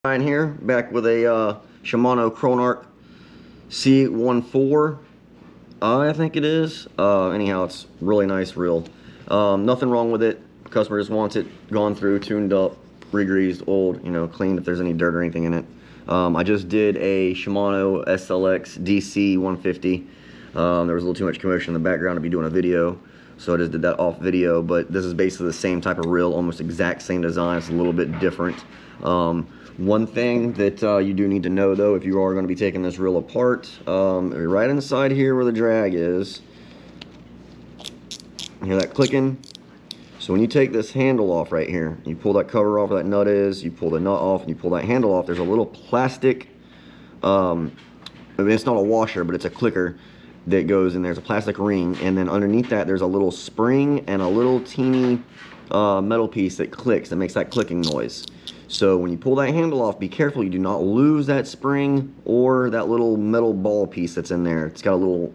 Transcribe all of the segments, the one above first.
Ryan here, back with a Shimanlo Chronarch C14, I think it is. Anyhow, it's really nice reel. Nothing wrong with it. Customer just wants it gone through, tuned up, re-greased, oiled, cleaned if there's any dirt or anything in it. I just did a Shimanlo SLX DC 150. There was a little too much commotion in the background to be doing a video, so I just did that off video. But this is basically the same type of reel, almost exact same design. It's a little bit different. One thing that you do need to know, though, if you are going to be taking this reel apart, right inside here where the drag is, you hear that clicking? So when you take this handle off right here, you pull that cover off where that nut is, you pull the nut off, and you pull that handle off, there's a little plastic, I mean, it's not a washer, but it's a clicker that goes in. There's a plastic ring, and then underneath that there's a little spring and a little teeny metal piece that clicks, that makes that clicking noise. So when you pull that handle off, be careful you do not lose that spring or that little metal ball piece that's in there. It's got a little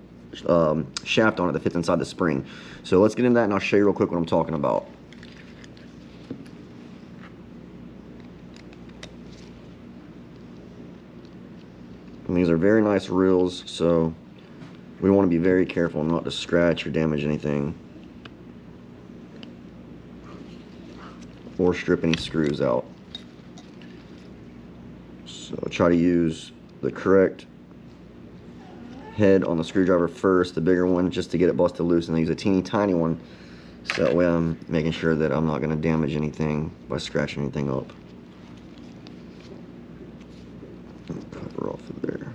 shaft on it that fits inside the spring. So let's get into that and I'll show you real quick what I'm talking about. And these are very nice reels, so we want to be very careful not to scratch or damage anything or strip any screws out. So try to use the correct head on the screwdriver first, the bigger one, just to get it busted loose, and then use a teeny tiny one, so that way I'm making sure that I'm not going to damage anything by scratching anything up. Cover off of there.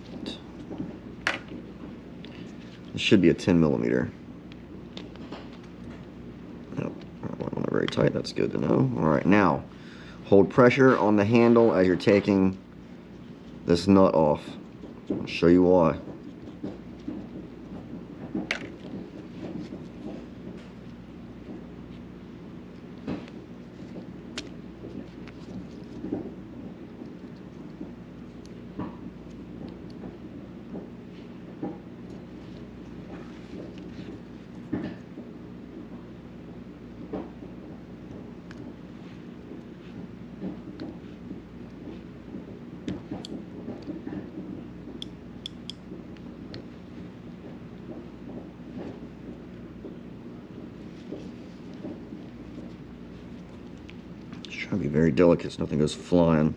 Right. This should be a 10mm. Very tight, that's good to know. Alright, now hold pressure on the handle as you're taking this nut off. I'll show you why. Try to be very delicate so nothing goes flying.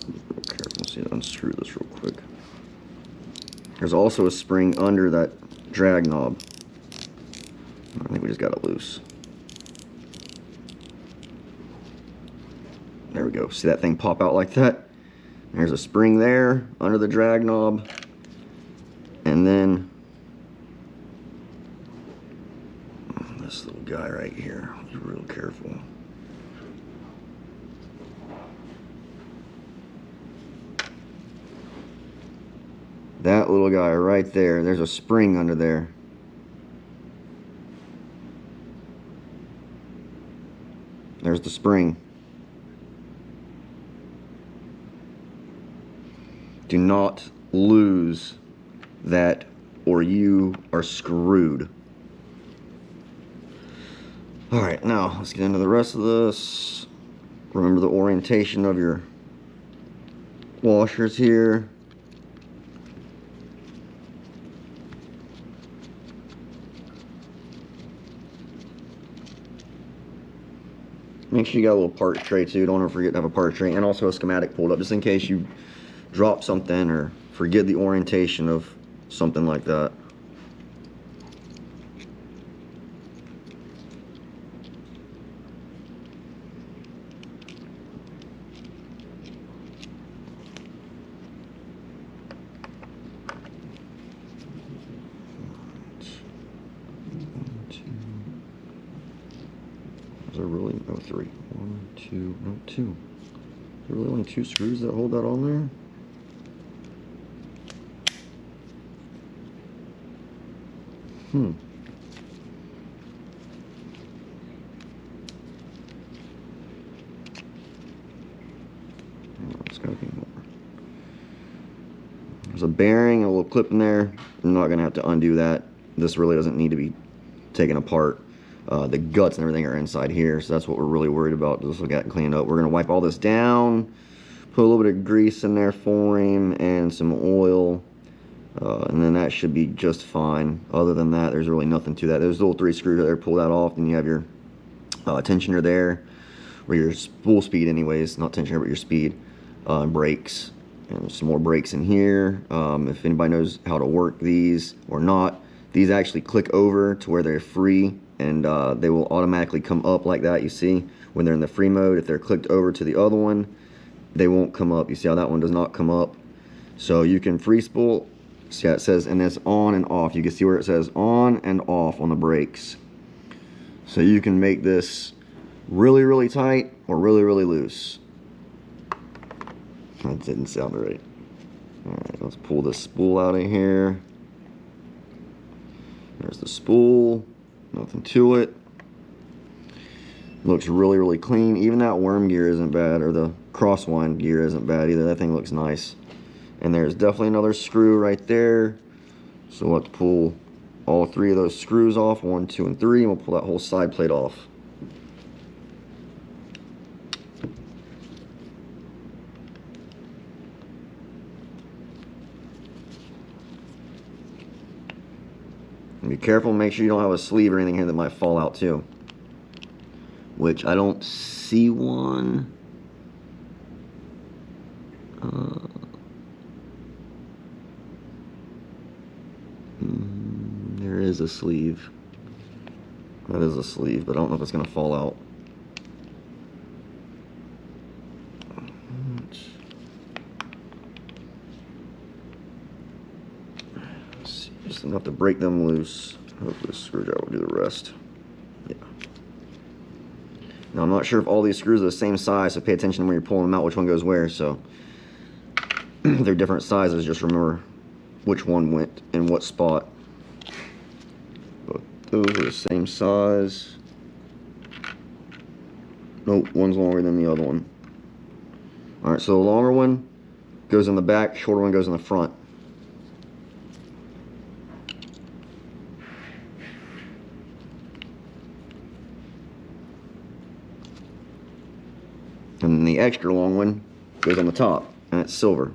Be real careful. See, unscrew this real quick. There's also a spring under that drag knob. I think we just got it loose. There we go. See that thing pop out like that? There's a spring there under the drag knob. And then this little guy right here. Be real careful. That little guy right there. There's a spring under there. There's the spring. Do not lose that or you are screwed. Alright, now let's get into the rest of this. Remember the orientation of your washers here. Make sure you got a little part tray too. Don't ever forget to have a part tray and also a schematic pulled up just in case you drop something or forget the orientation of something like that. Is there really? Oh, three. One, two, no, two. Is there really only two screws that hold that on there? There's a bearing, a little clip in there. I'm not gonna have to undo that. This really doesn't need to be taken apart. The guts and everything are inside here, so that's what we're really worried about. Just look at and clean it up. We're gonna wipe all this down, put a little bit of grease in there for him and some oil, and then that should be just fine. Other than that, there's really nothing to that. There's little 3 screws right there. Pull that off, then you have your tensioner there, or your spool speed anyways, not tensioner but your speed, brakes, and some more brakes in here. If anybody knows how to work these or not, these actually click over to where they're free, and they will automatically come up like that. You see when they're in the free mode. If they're clicked over to the other one, they won't come up. You see how that one does not come up? So you can free spool. See how it says, and it's on and off. You can see where it says on and off on the brakes. So you can make this really, really tight or really, really loose. That didn't sound right. Alright, let's pull this spool out of here. There's the spool. Nothing to it. Looks really, really clean. Even that worm gear isn't bad, or the crosswind gear isn't bad either. That thing looks nice. And there's definitely another screw right there. So we'll have to pull all 3 of those screws off, 1, 2, and 3, and we'll pull that whole side plate off. And be careful, make sure you don't have a sleeve or anything here that might fall out too. Which I don't see one. There is a sleeve. That is a sleeve, but I don't know if it's going to fall out. Just enough to break them loose. Hopefully the screwdriver will do the rest. Yeah. Now I'm not sure if all these screws are the same size, so pay attention when you're pulling them out, which one goes where. So they're different sizes, just remember which one went in what spot. But those are the same size. Nope, one's longer than the other one. Alright, so the longer one goes in the back, shorter one goes in the front. And the extra long one goes on the top, and it's silver.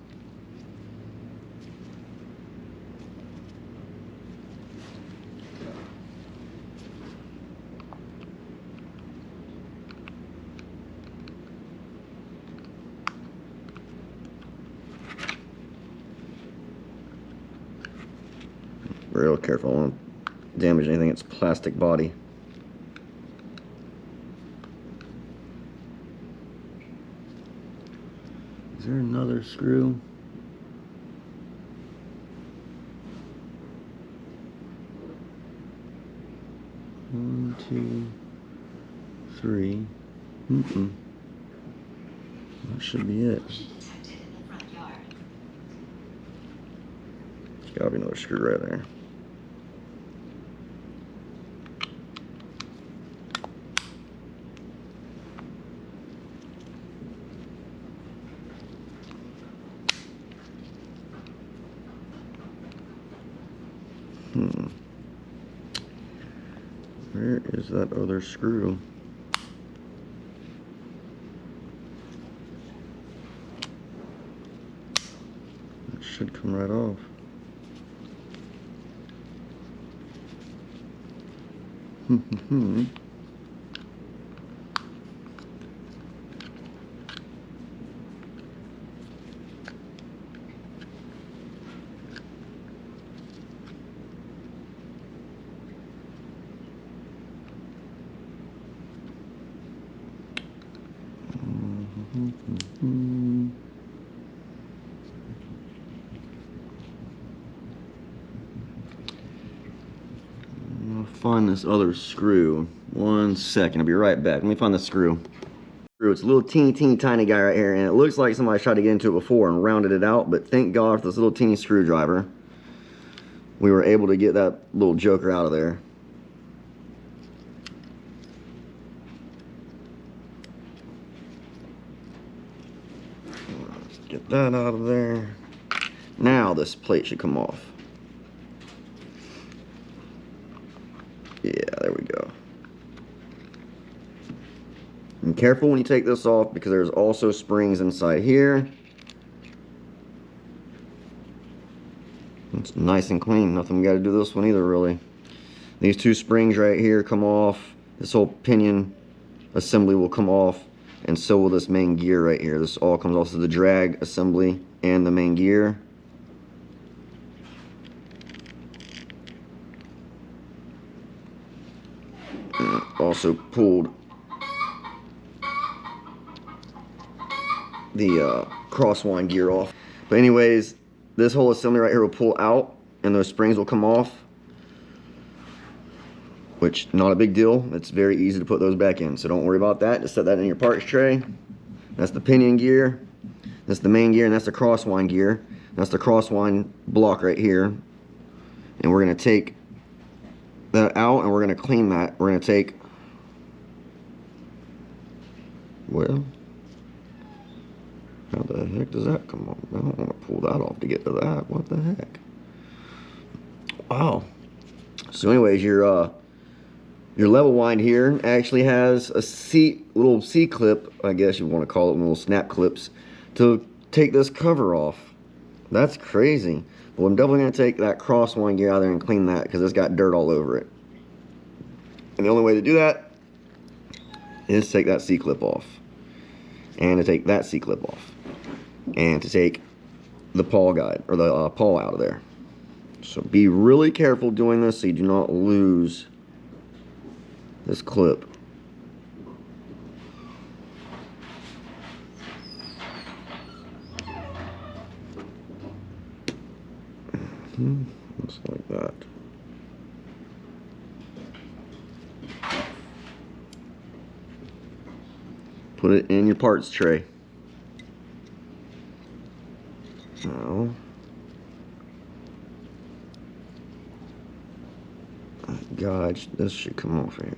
Real careful, I don't want to damage anything. It's plastic body. Is there another screw? One, two, three. That should be it. There's gotta be another screw right there. Where is that other screw? It should come right off. I'll find this other screw. 1 second, I'll be right back. Let me find the screw. It's a little teeny tiny guy right here, and it looks like somebody tried to get into it before and rounded it out, but thank God for this little teeny screwdriver. We were able to get that little joker out of there. Get that out of there. Now this plate should come off. Yeah, there we go. And careful when you take this off because there's also springs inside here. It's nice and clean. Nothing we got to do this one either, really. These two springs right here come off. This whole pinion assembly will come off, and so will this main gear right here. This all comes off of the drag assembly and the main gear. And also pulled the crosswind gear off. But anyways, this whole assembly right here will pull out, and those springs will come off. Which, not a big deal. It's very easy to put those back in, so don't worry about that. Just set that in your parts tray. That's the pinion gear. That's the main gear, and that's the crosswind gear. That's the crosswind block right here. And we're going to take that out, and we're going to clean that. We're going to take, well, how the heck does that come off? I don't want to pull that off to get to that. What the heck? Wow. So anyways, your level wind here actually has a little C-clip, I guess you want to call it, little snap clips, to take this cover off. That's crazy. But I'm definitely going to take that crosswind gear out there and clean that because it's got dirt all over it. And the only way to do that is to take that C-clip off. And to take that C-clip off. And to take the pawl guide, or the pawl out of there. So be really careful doing this so you do not lose this clip. Just like that. Put it in your parts tray. Now, God, this should come off here.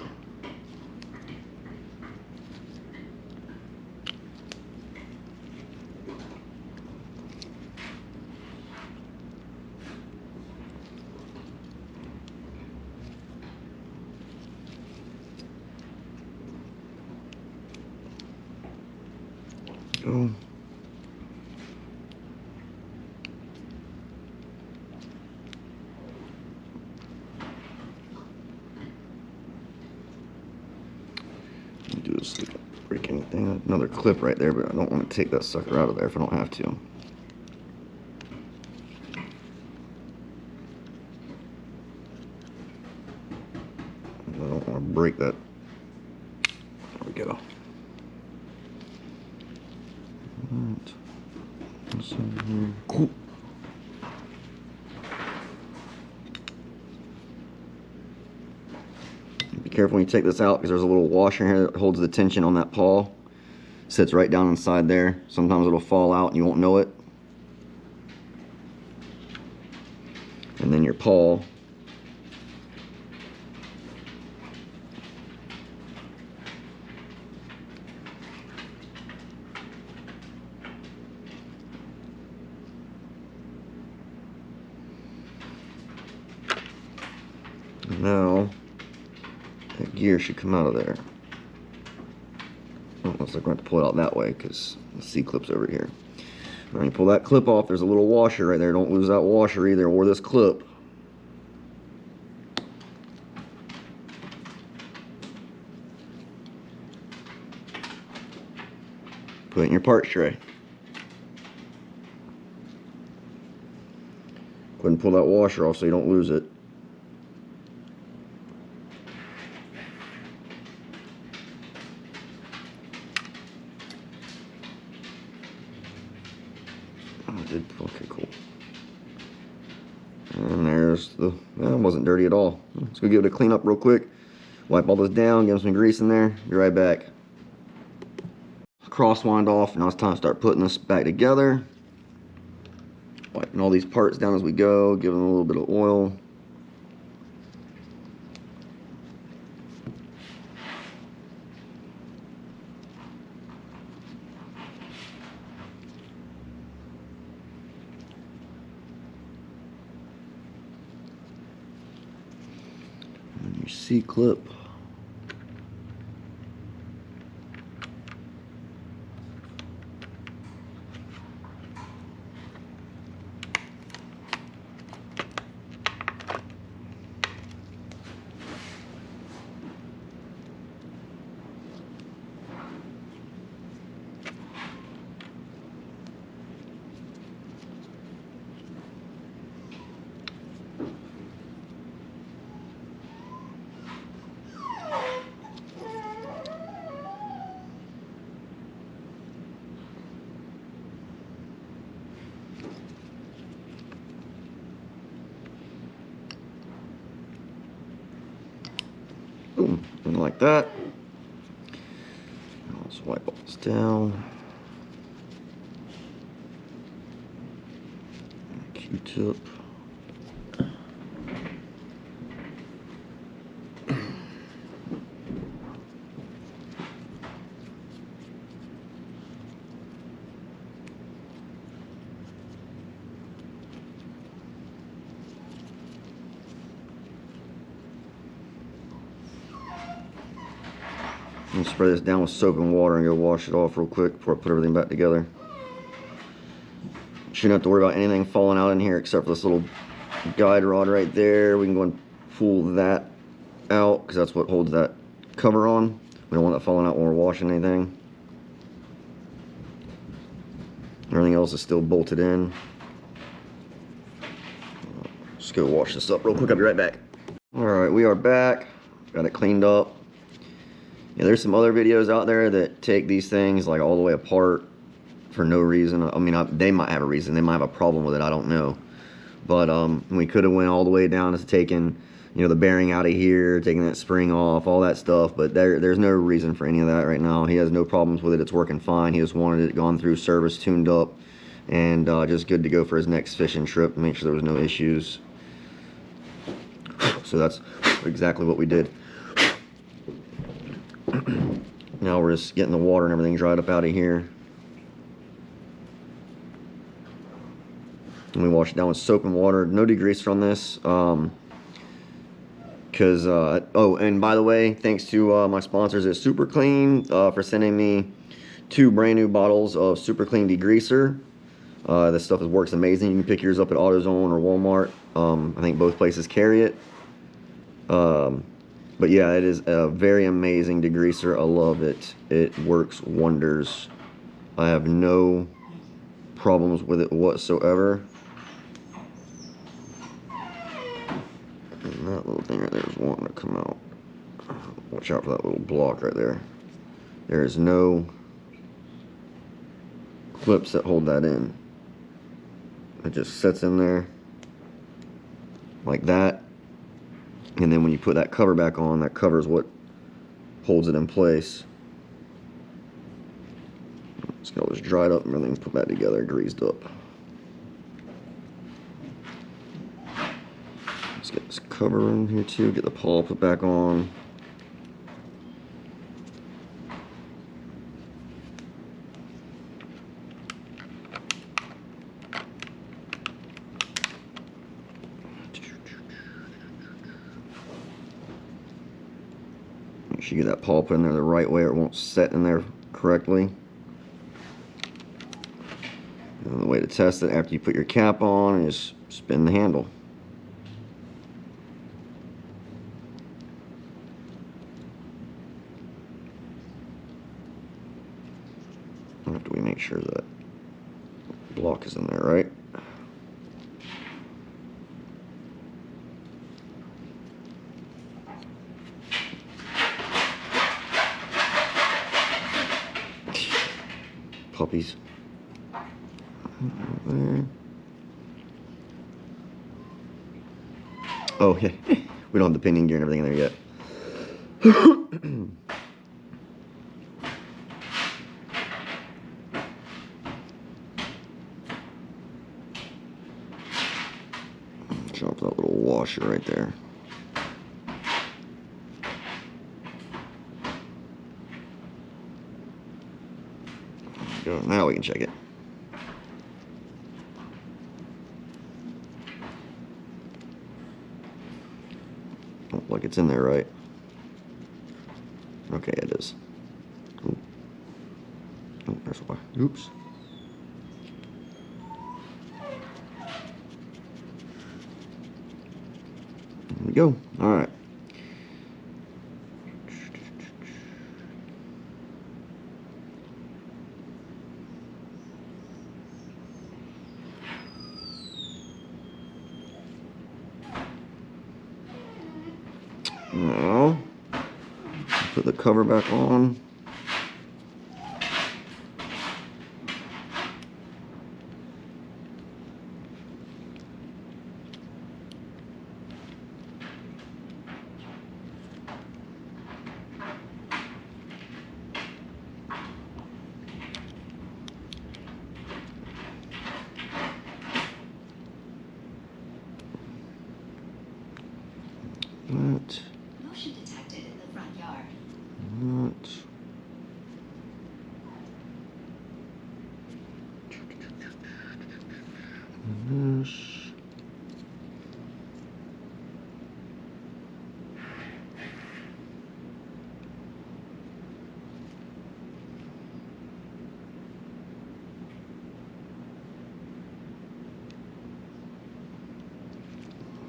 Go. Do this so break anything. Another clip right there, but I don't want to take that sucker out of there if I don't have to. I don't want to break that. There we go. Right. Cool. Be careful when you take this out because there's a little washer here that holds the tension on that pawl. Sits right down inside there. Sometimes it'll fall out and you won't know it. And then your pawl. Now, that gear should come out of there. Oh, looks like we're going to have to pull it out that way because the C-clip's over here. Now you pull that clip off, there's a little washer right there. Don't lose that washer either, or this clip. Put it in your parts tray. Go ahead and pull that washer off so you don't lose it. Okay, cool. And there's the, well, it wasn't dirty at all. Let's go give it a clean up real quick. Wipe all this down, give them some grease in there. Be right back. Crosswind off. Now it's time to start putting this back together. Wiping all these parts down as we go. Give them a little bit of oil. C-clip. Boom, and like that. Let's wipe all this down. Q-tip. And spray this down with soap and water and go wash it off real quick before I put everything back together. Shouldn't have to worry about anything falling out in here except for this little guide rod right there. We can go and pull that out because that's what holds that cover on. We don't want that falling out when we're washing anything. Everything else is still bolted in. Just go wash this up real quick. I'll be right back. Alright, we are back. Got it cleaned up. Yeah, there's some other videos out there that take these things like all the way apart for no reason. I mean, they might have a reason. They might have a problem with it. I don't know. But we could have went all the way down to taking, you know, the bearing out of here, taking that spring off, all that stuff. But there's no reason for any of that right now. He has no problems with it. It's working fine. He just wanted it gone through service, tuned up, and just good to go for his next fishing trip. Make sure there was no issues. So that's exactly what we did. Now we're just getting the water and everything dried up out of here. And we wash it down with soap and water. No degreaser on this. Oh, and by the way, thanks to my sponsors at Super Clean for sending me 2 brand new bottles of Super Clean degreaser. This stuff works amazing. You can pick yours up at AutoZone or Walmart. I think both places carry it. But yeah, it is a very amazing degreaser. I love it. It works wonders. I have no problems with it whatsoever. And that little thing right there is wanting to come out. Watch out for that little block right there. There is no clips that hold that in. It just sits in there like that. And then when you put that cover back on, that cover is what holds it in place. Let's get all this dried up and everything put back together, greased up. Let's get this cover in here too, get the pawl put back on. Make sure you get that pawl put in there the right way or it won't set in there correctly. And the way to test it, after you put your cap on, is spin the handle. After we make sure that block is in there, right? Puppies. There. Oh yeah, we don't have the pinion gear and everything in there yet. Drop that little washer right there. There we go. Now we can check it. Look like it's in there, right? Okay, it is. Ooh. Oh, there's a wire. Oops. There we go. All right. Now, put the cover back on. That. Motion detected in the front yard. That. And this.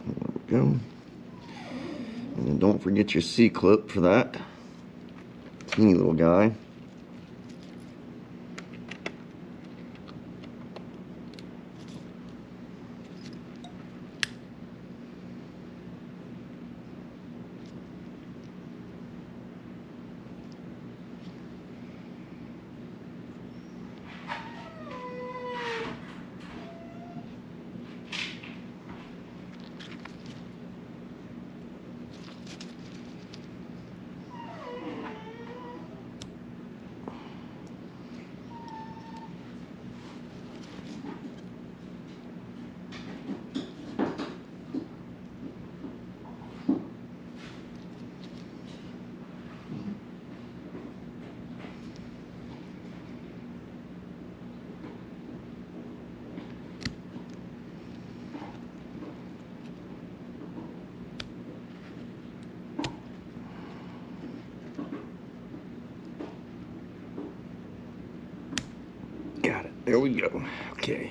There we go. And then don't forget your C-clip for that teeny little guy. Got it. There we go. Okay.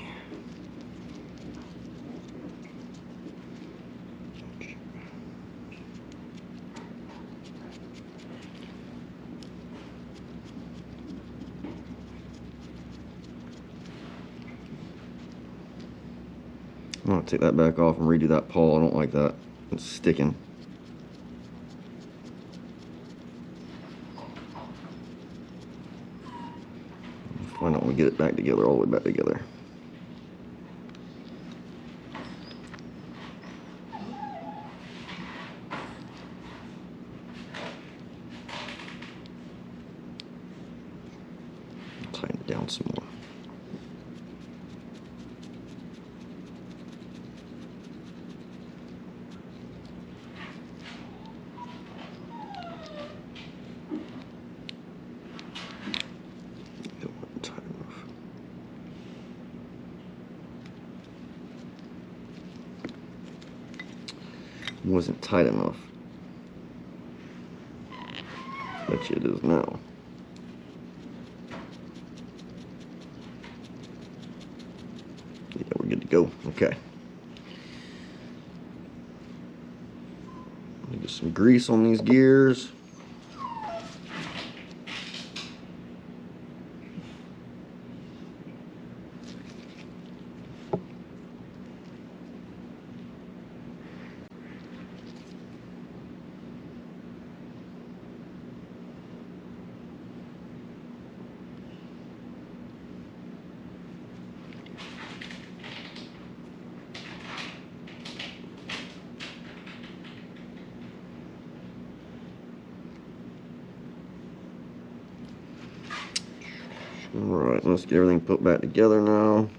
I'm gonna take that back off and redo that pawl. I don't like that. It's sticking. Why don't we get it back together, all the way back together? Tighten it down some more. Wasn't tight enough. Bet you it is now. Yeah, we're good to go. Okay. Get some grease on these gears. Alright, let's get everything put back together now.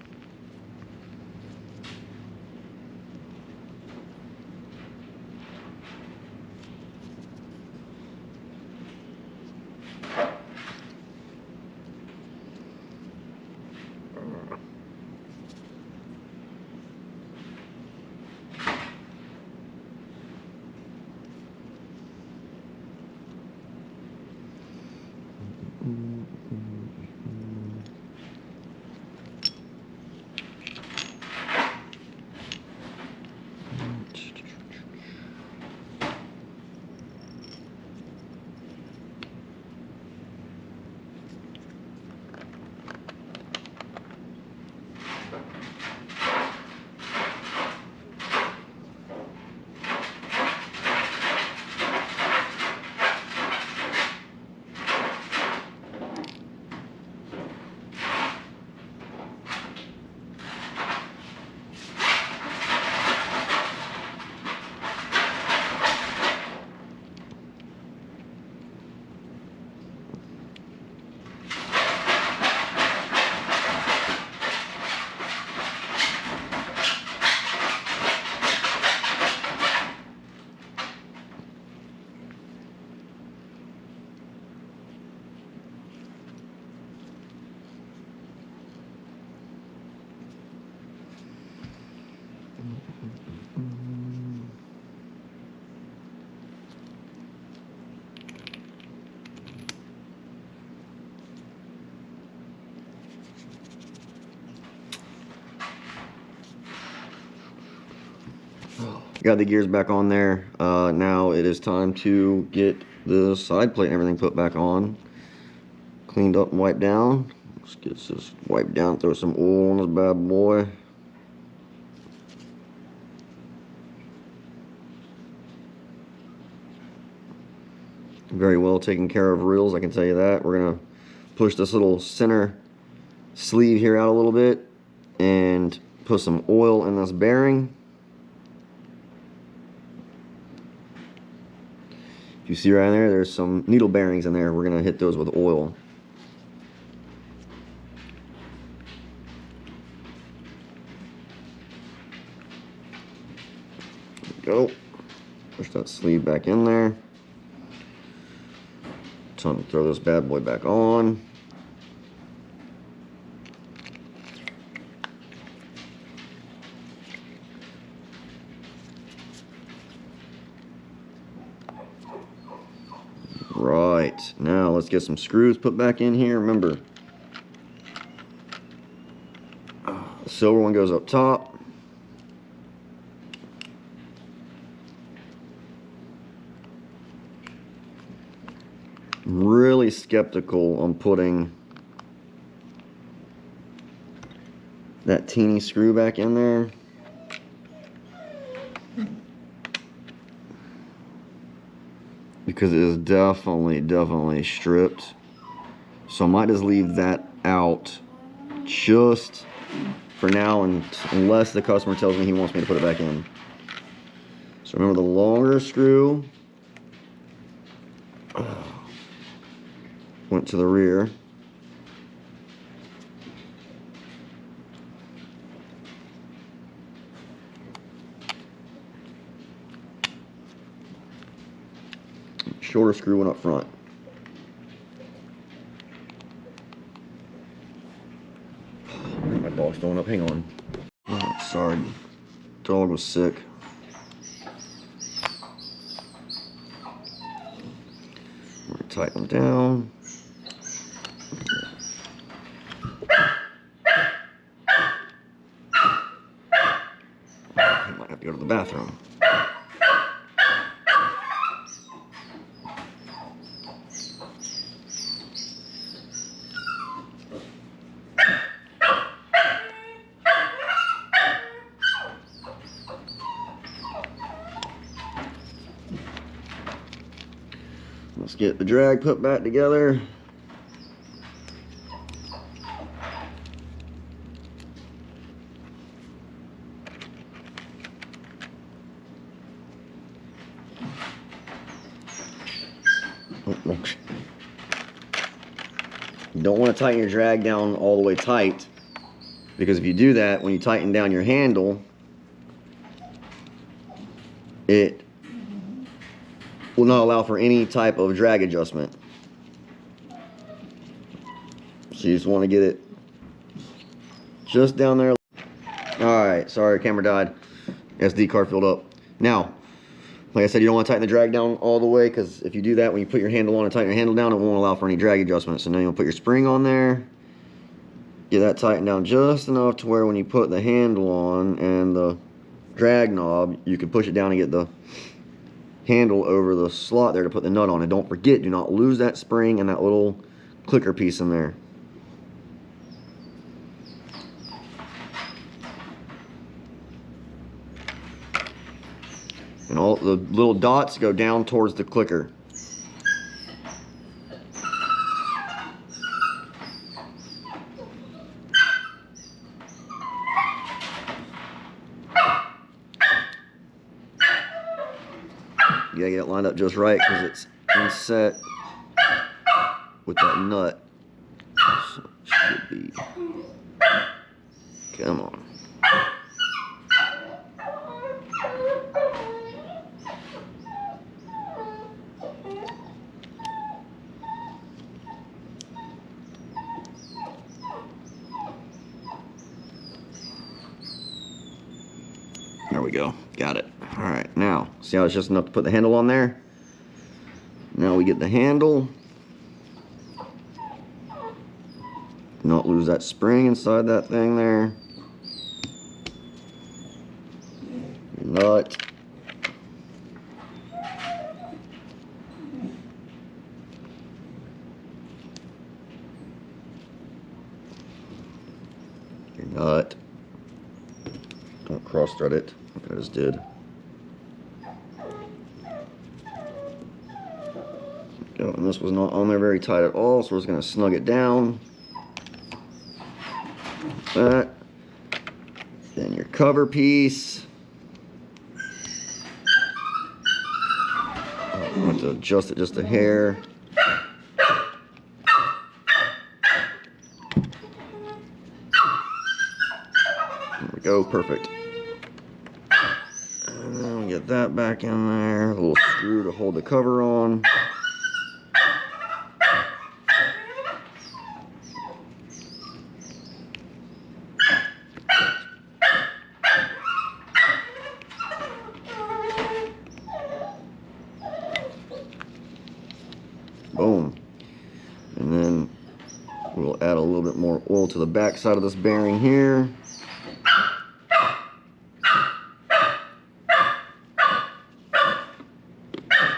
Got the gears back on there. Now it is time to get the side plate and everything put back on. Cleaned up and wiped down. Let's get this wiped down, throw some oil on this bad boy. Very well taken care of reels, I can tell you that. We're gonna push this little center sleeve here out a little bit and put some oil in this bearing. If you see right there, there's some needle bearings in there. We're gonna hit those with oil. There we go. Push that sleeve back in there. Time to throw this bad boy back on. Right, now let's get some screws put back in here. Remember, the silver one goes up top. I'm really skeptical on putting that teeny screw back in there. Because it is definitely stripped. So I might just leave that out just for now, and unless the customer tells me he wants me to put it back in. So remember, the longer screw went to the rear. Shorter screw went up front. My dog's throwing up. Hang on. Oh, sorry. Dog was sick. We're gonna tighten them down. I might have to go to the bathroom. Let's get the drag put back together. You don't want to tighten your drag down all the way tight, because if you do that, when you tighten down your handle, it will not allow for any type of drag adjustment. So you just want to get it just down there. Alright, sorry, camera died. SD card filled up. Now, like I said, you don't want to tighten the drag down all the way, because if you do that, when you put your handle on and tighten your handle down, it won't allow for any drag adjustment. So now you'll put your spring on there, get that tightened down just enough to where when you put the handle on and the drag knob, you can push it down and get the handle over the slot there to put the nut on. And don't forget, do not lose that spring and that little clicker piece in there. And all the little dots go down towards the clicker. You gotta get it lined up just right, because it's inset with that nut. So it should be. Come on. There we go. Got it. All right, now, see how it's just enough to put the handle on there? Now we get the handle. Not lose that spring inside that thing there. Nut. your nut. Don't cross thread it like I just did. Go. And this was not on there very tight at all, so we're just going to snug it down. Like that. Then your cover piece. I'm going to adjust it just a hair. There we go, perfect. And then we get that back in there. A little screw to hold the cover on. Boom. And then we'll add a little bit more oil to the back side of this bearing here.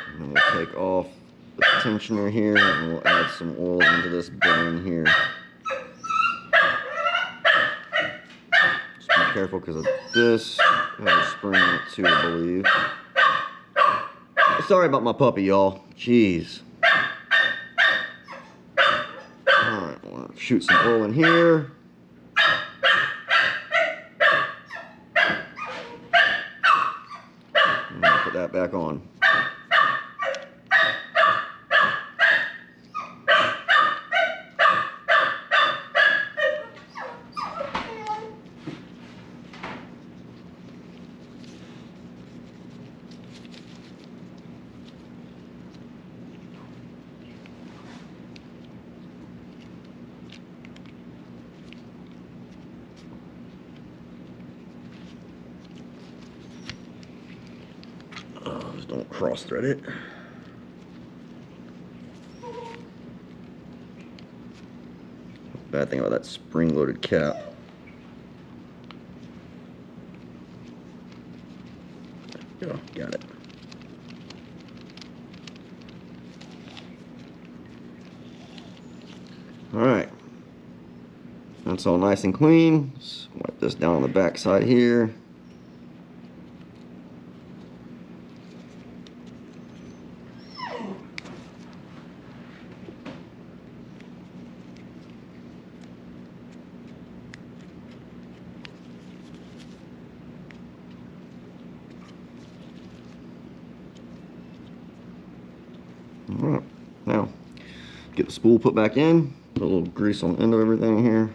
And then we'll take off the tensioner here and we'll add some oil into this bearing here. Just be careful because of this. I have a spring in it too, I believe. Sorry about my puppy, y'all. Jeez. Alright, we'll shoot some oil in here. And we'll put that back on. Just don't cross thread it. Bad thing about that spring loaded cap. There we go, got it. Alright. That's all nice and clean. Just wipe this down on the back side here. Alright, now get the spool put back in, put a little grease on the end of everything here.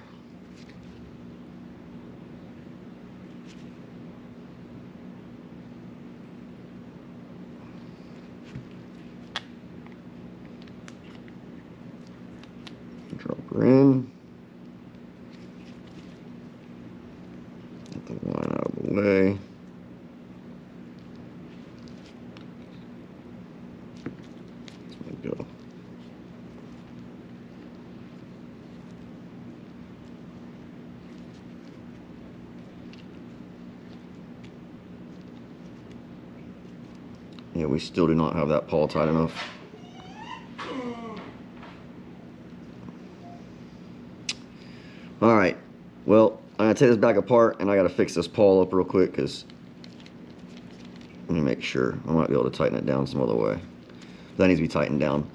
Drop her in. Get the line out of the way. Go. Yeah, we still do not have that pawl tight enough. Alright, well, I'm going to take this back apart and I got to fix this pawl up real quick because let me make sure. I might be able to tighten it down some other way. That needs to be tightened down.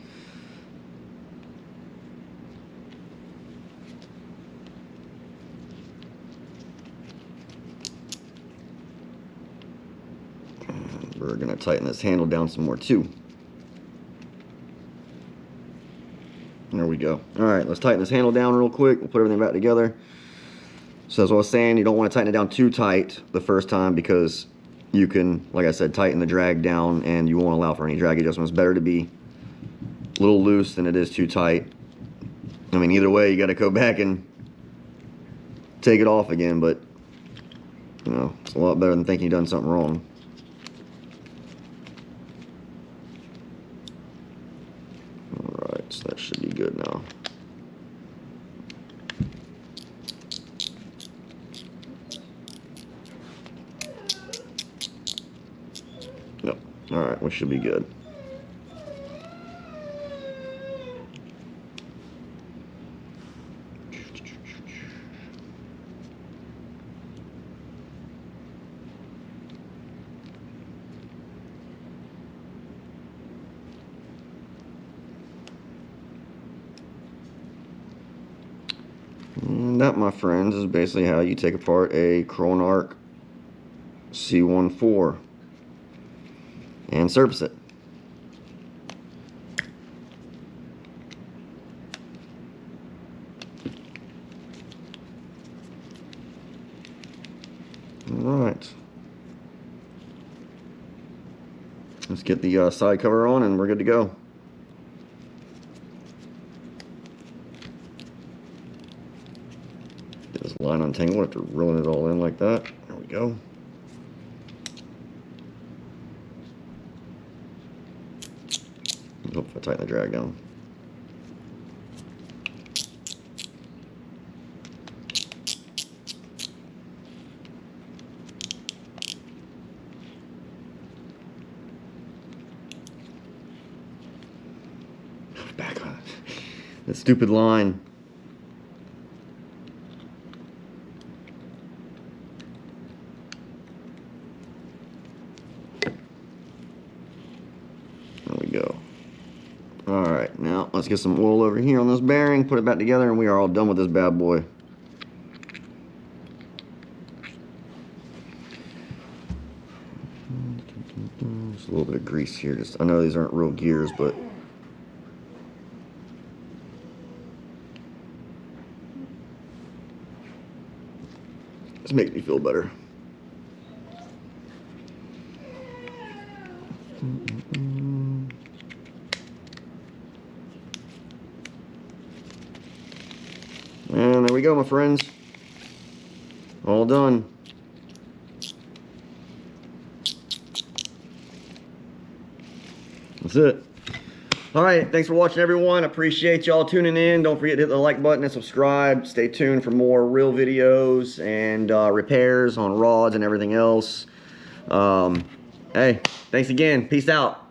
And we're going to tighten this handle down some more too. There we go. Alright, let's tighten this handle down real quick. We'll put everything back together. So as I was saying, you don't want to tighten it down too tight the first time because you can, like I said, tighten the drag down and you won't allow for any drag adjustments. It's better to be a little loose than it is too tight. I mean, either way, you got to go back and take it off again, but you know, it's a lot better than thinking you've done something wrong. Alright, so that should be good now. Yep. Alright, we should be good. And that, my friends, is basically how you take apart a Chronarch C14 and service it. Alright. Let's get the side cover on and we're good to go. Get this line untangled after reeling it all in like that. There we go. Hope if I tighten the drag down. Back on it. That stupid line. There we go. Alright, now let's get some oil over here on this bearing, put it back together, and we are all done with this bad boy. Just a little bit of grease here. Just, I know these aren't real gears, but this makes me feel better. And there we go, my friends. All done. That's it. Alright, thanks for watching, everyone. Appreciate y'all tuning in. Don't forget to hit the like button and subscribe. Stay tuned for more reel videos and repairs on rods and everything else. Hey, thanks again. Peace out.